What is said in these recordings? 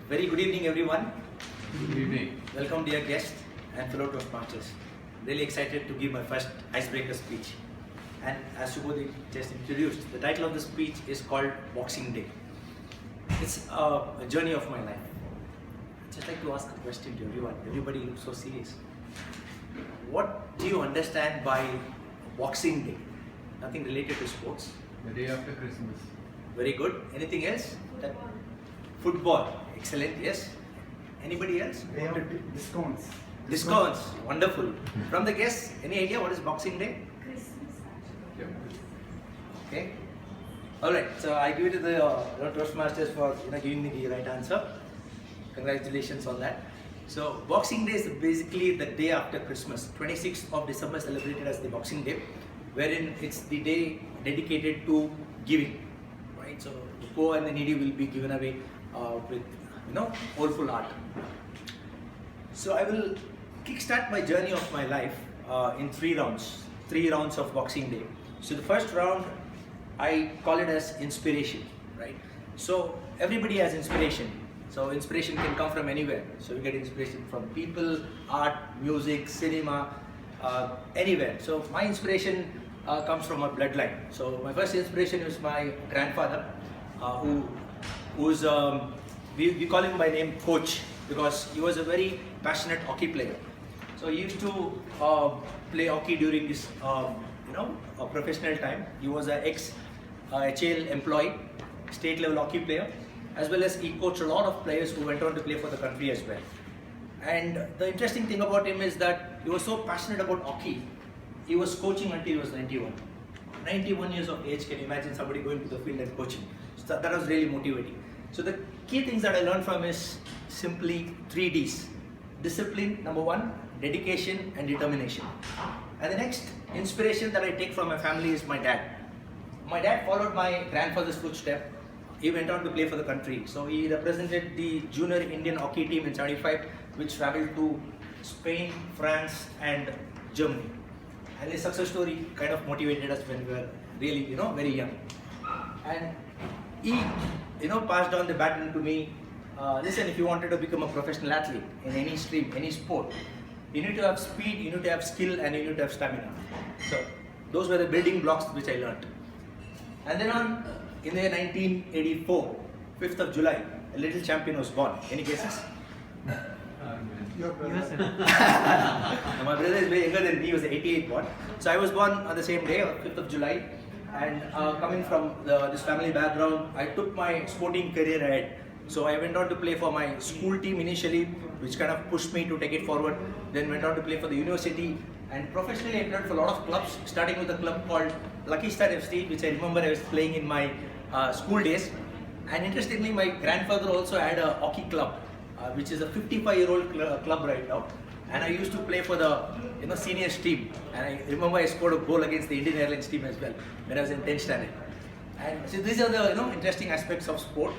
Very good evening, everyone. Good evening. Welcome, dear guests and fellow Toastmasters. Really excited to give my first icebreaker speech. And as Subodhi just introduced, the title of the speech is called Boxing Day. It's a journey of my life. I'd just like to ask a question to everyone. Everybody looks so serious. What do you understand by Boxing Day? Nothing related to sports. The day after Christmas. Very good. Anything else? Football. Excellent. Yes. Anybody else? Day of discounts. Discounts. Wonderful. From the guests, any idea what is Boxing Day? Christmas. Okay. All right. So I give it to the Toastmasters for giving me the right answer. Congratulations on that. So Boxing Day is basically the day after Christmas. 26th of December celebrated as the Boxing Day, wherein it's the day dedicated to giving. Right. So the poor and the needy will be given away with wholeful art. So I will kickstart my journey of my life in three rounds of Boxing Day. So the first round, I call it as inspiration, right? So everybody has inspiration. So inspiration can come from anywhere. So you get inspiration from people, art, music, cinema, anywhere. So my inspiration comes from a bloodline. So my first inspiration is my grandfather, who's we call him by name Coach, because he was a very passionate hockey player. So he used to play hockey during his professional time. He was an ex-HL employee, state level hockey player, as well as he coached a lot of players who went on to play for the country as well. And the interesting thing about him is that he was so passionate about hockey. He was coaching until he was 91. 91 years of age. Can you imagine somebody going to the field and coaching? So that was really motivating. So the key things that I learned from is simply 3 Ds. Discipline, number one, dedication and determination. And the next inspiration that I take from my family is my dad. My dad followed my grandfather's footsteps. He went on to play for the country. So he represented the junior Indian hockey team in 75, which traveled to Spain, France and Germany. And his success story kind of motivated us when we were really, very young. And he, passed on the baton to me. Listen, if you wanted to become a professional athlete in any stream, any sport, you need to have speed, you need to have skill, and you need to have stamina. So those were the building blocks which I learned. And then in the year 1984, 5th of July, a little champion was born. Any guesses? Your brother. My brother is way younger than me. He was 88 born. So I was born on the same day, 5th of July. And coming from this family background, I took my sporting career ahead. So I went on to play for my school team initially, which kind of pushed me to take it forward. Then went on to play for the university. And professionally, I played for a lot of clubs, starting with a club called Lucky Star FC, which I remember I was playing in my school days. And interestingly, my grandfather also had a hockey club, which is a 55-year-old club right now. And I used to play for the seniors team. And I remember I scored a goal against the Indian Airlines team as well when I was in 10th standard. And so these are the interesting aspects of sport.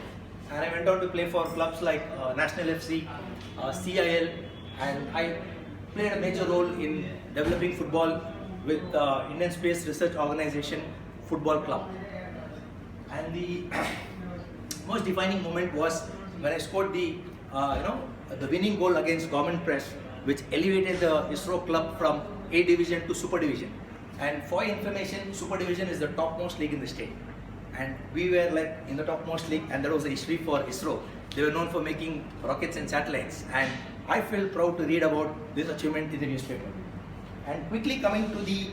And I went on to play for clubs like National FC, CIL, and I played a major role in developing football with Indian Space Research Organization Football Club. And the most defining moment was when I scored the winning goal against Government Press, which elevated the ISRO club from A division to Super division. And for your information, Super division is the topmost league in the state. And we were like in the topmost league, and that was the history for ISRO. They were known for making rockets and satellites. And I feel proud to read about this achievement in the newspaper. And quickly coming to the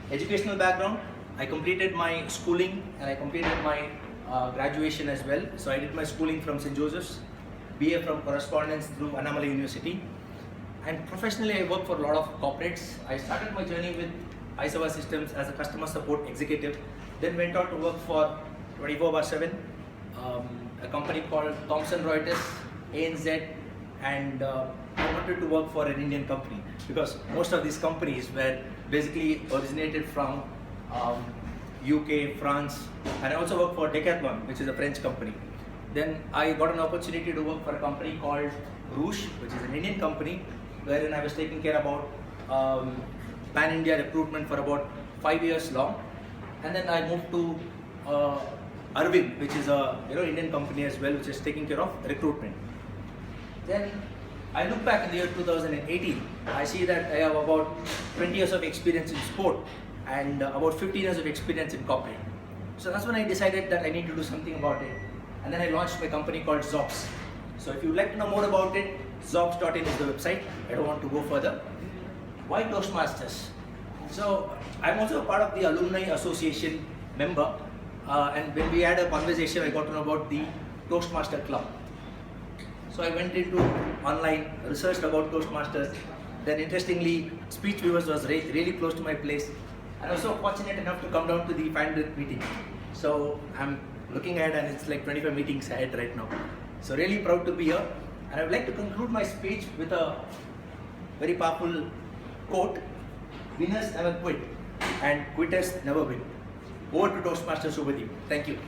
educational background, I completed my schooling and I completed my graduation as well. So I did my schooling from St. Joseph's, BA from correspondence through Annamalai University. And professionally, I worked for a lot of corporates. I started my journey with iServer Systems as a customer support executive, then went on to work for 24/7, a company called Thomson Reuters, ANZ, and I wanted to work for an Indian company because most of these companies were basically originated from UK, France, and I also worked for Decathlon, which is a French company. Then I got an opportunity to work for a company called Rouge, which is an Indian company, wherein I was taking care about pan-India recruitment for about 5 years long. And then I moved to Arvind, which is a Indian company as well, which is taking care of recruitment. Then I look back in the year 2018. I see that I have about 20 years of experience in sport and about 15 years of experience in corporate. So that's when I decided that I need to do something about it. And then I launched my company called Zops. So if you'd like to know more about it, zops.in is the website. I don't want to go further. Why Toastmasters? So I'm also a part of the Alumni Association member. And when we had a conversation, I got to know about the Toastmaster Club. So I went into online, researched about Toastmasters. Then interestingly, Speech Viewers was really close to my place. And I was so fortunate enough to come down to the 500th meeting. So I'm looking ahead and it's like 25 meetings ahead right now. So really proud to be here. And I would like to conclude my speech with a very powerful quote: winners never quit and quitters never win. Over to Toastmasters Subhadeep. Thank you.